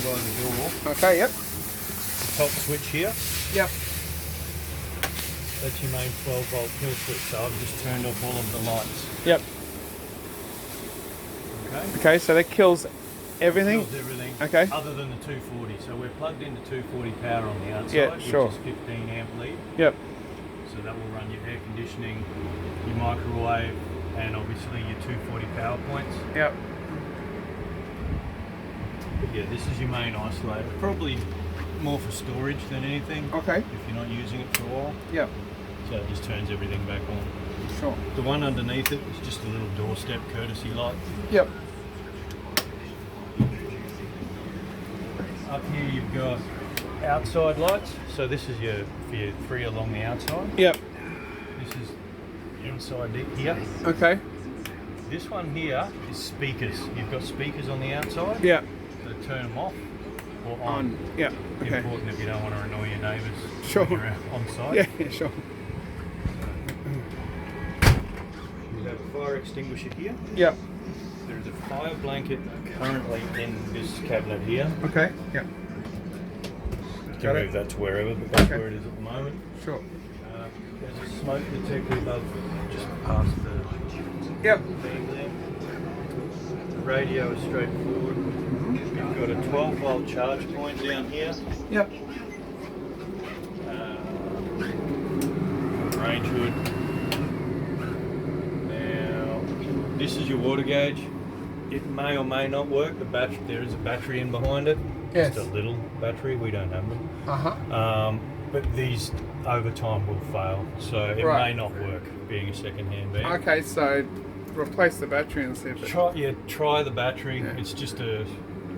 by the door. Okay, yep. The top switch here. Yep. That's your main 12-volt kill switch. So I've just turned off all of the lights. Yep. Okay. Okay, so that kills everything? Kills everything. Okay. Other than the 240. So we're plugged into 240 power on the outside, Yeah, sure. which is 15 amp lead. Yep. So that will run your air conditioning, your microwave, and obviously your 240 power points. Yep. But yeah, this is your main isolator. Probably more for storage than anything. Okay. If you're not using it for a while. Yep. So it just turns everything back on. Sure. The one underneath it is just a little doorstep courtesy light. Yep. Up here you've got outside lights. So this is for your three along the outside. Yep. This is inside here. Okay. This one here is speakers. You've got speakers on the outside. Yep. So turn them off or on. Yep. Okay. Important if you don't want to annoy your neighbours Sure. when you're on site. Yeah, sure. You have a fire extinguisher here. Yep. There is a fire blanket currently in this cabinet here. Okay. Yep. You Got can it. move that to wherever, but that's Okay. where it is at the moment. Sure. There's a smoke detector above, just past the Yep. thing there. The radio is straightforward. You've got a 12-volt charge point down here. Yep. Range hood. Now, this is your water gauge. It may or may not work. There is a battery in behind it. Yes. Just a little battery. We don't have them. Uh-huh. But these over time will fail, so it Right. may not work being a second-hand van. Okay, so replace the battery and see if it... Try the battery. Yeah. It's just I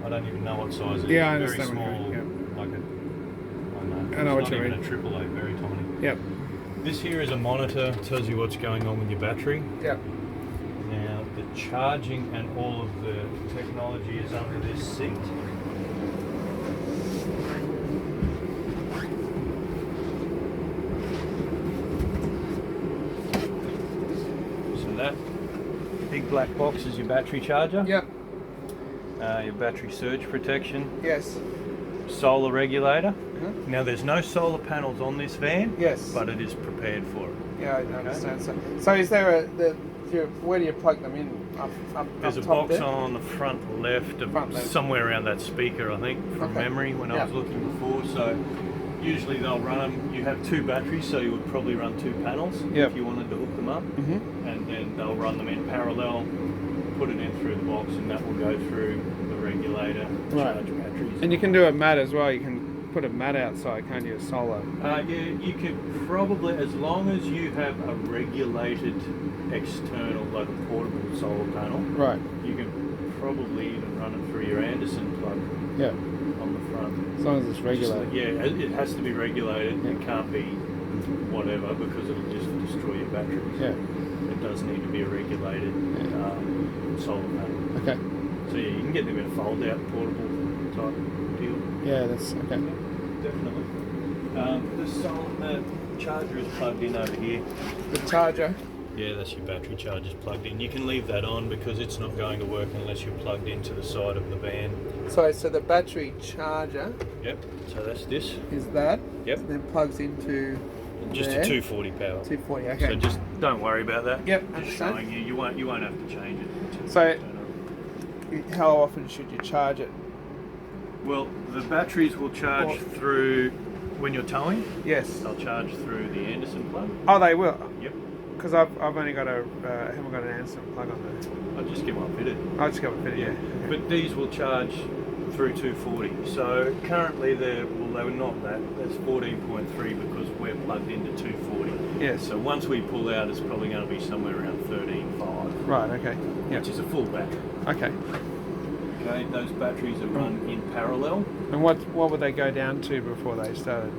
don't even know what size it is. Yeah, I Very understand what small, you mean, like I know what it's you not mean. even a AAA, very tiny. Yep. This here is a monitor, tells you what's going on with your battery. Yep. Now, the charging and all of the technology is under this seat. So that big black box is your battery charger. Yep. Your battery surge protection, Yes. solar regulator. Uh-huh. Now, there's no solar panels on this van, Yes. but it is prepared for it. Yeah, I understand. So is there where do you plug them in? Up There's a top box there? on the front left, Front left. somewhere around that speaker, I think, from Okay. memory when I Yeah. was looking before. So usually they'll run them. You have two batteries, so you would probably run two panels Yep. if you wanted to hook them up, Mm-hmm. and then they'll run them in parallel, put it in through the box, and that will go through the regulator, Right. charge batteries. And you can do a mat as well. You can put a mat outside, can't you? A solar. Yeah, you could probably, as long as you have a regulated external, like a portable solar panel, Right. you can probably even run it through your Anderson plug Yeah. on the front. As long as it's regulated. Yeah, it has to be regulated. Yeah. It can't be whatever because it'll just destroy your batteries. Yeah. It does need to be a regulated solar panel. Okay. So yeah, you can get them in a fold-out portable type deal. Yeah, that's okay. Definitely. The charger is plugged in over here. The charger. Yeah, that's your battery charger's plugged in. You can leave that on because it's not going to work unless you're plugged into the side of the van. So the battery charger Yep. So that's this. is that. Yep. Then plugs into Just there. a 240 power. 240. Okay. So just don't worry about that. Yep, Just understand. showing you. You won't have to change it. So- Turn it on. How often should you charge it? Well, the batteries will charge Well- through when you're towing. Yes. They'll charge through the Anderson plug. Oh, they will. Yep. Because I've only got haven't got an Anderson plug on there. I'll just get one fitted. I'll just go with it. Yeah. But these will charge through 240. So currently they were not that. That's 14.3 because we're plugged into 240. Yes. So once we pull out, it's probably going to be somewhere around 13.5, Right. Okay. Yeah. which is a full battery. Okay. Okay, those batteries are run in parallel. And what would they go down to before they started?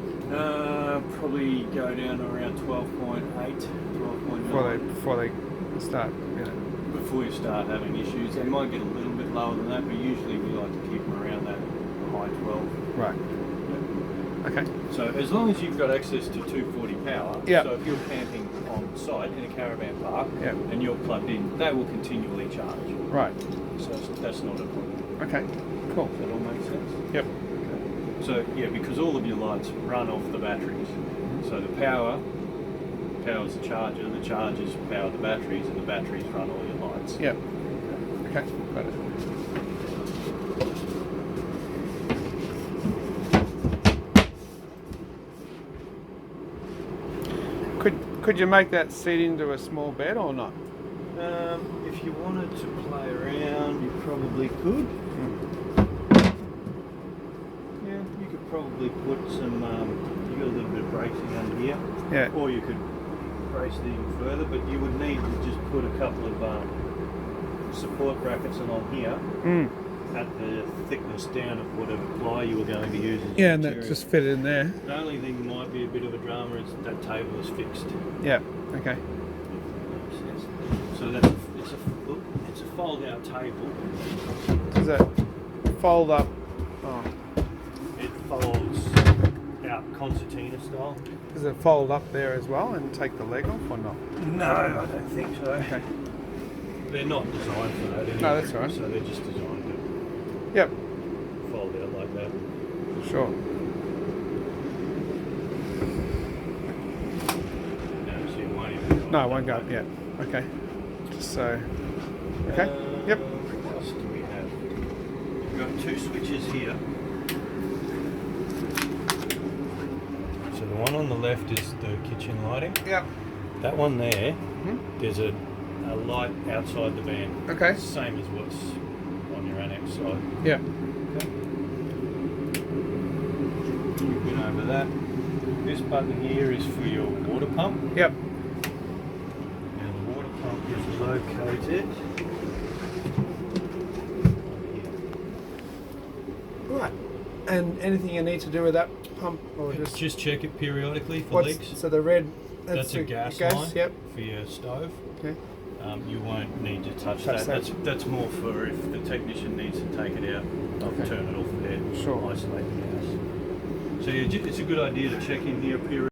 Probably go down to around 12.8, 12.9. Before they start. You know. Before you start having issues. They might get a little bit lower than that, but usually we like to keep them around that high 12. Right. Okay. So as long as you've got access to 240 power, Yeah. so if you're camping on site in a caravan park Yeah. and you're plugged in, they will continually charge. Right. So that's not a problem. Okay. Cool. Does that all make sense? Yep. So yeah, because all of your lights run off the batteries. So the power powers the charger, the chargers power the batteries, and the batteries run all your lights. Yep. Okay, got it. Could you make that seat into a small bed or not? If you wanted to play around, you probably could. Yeah, you could probably put some. You got a little bit of bracing under here. Yeah. Or you could brace it even further, but you would need to just put a couple of support brackets along here at the thickness down of whatever ply you were going to use. As Yeah, and material. that just fit in there. The only thing might be a bit of a drama is that table is fixed. Yeah. Okay. So it's a fold-out table. Does that fold up? Oh, It folds out concertina style. does it fold up there as well and take the leg off or not? No, I don't think so. Okay. They're not designed for that anyway. No, that's all right. So they're just designed to Yep. fold out like that. Sure. No, so you won't even No, it won't go up yet. Okay. So. Okay. Yep. What else do we have? We've got two switches here. So the one on the left is the kitchen lighting. Yep. That one there, Mhm. there's a light outside the van. Okay. Same as what's on your annex side. Yep. We've been over that. This button here is for your water pump. Yep. Now the water pump is located Right. And anything you need to do with that pump or here. just Just check it periodically for leaks. so the red? That's the a gas line Yep. for your stove. Okay. You won't need to touch Touch that. that. That's more for if the technician needs to take it out, Okay. turn it off there, Sure. isolate the gas. So it's a good idea to check in here periodically.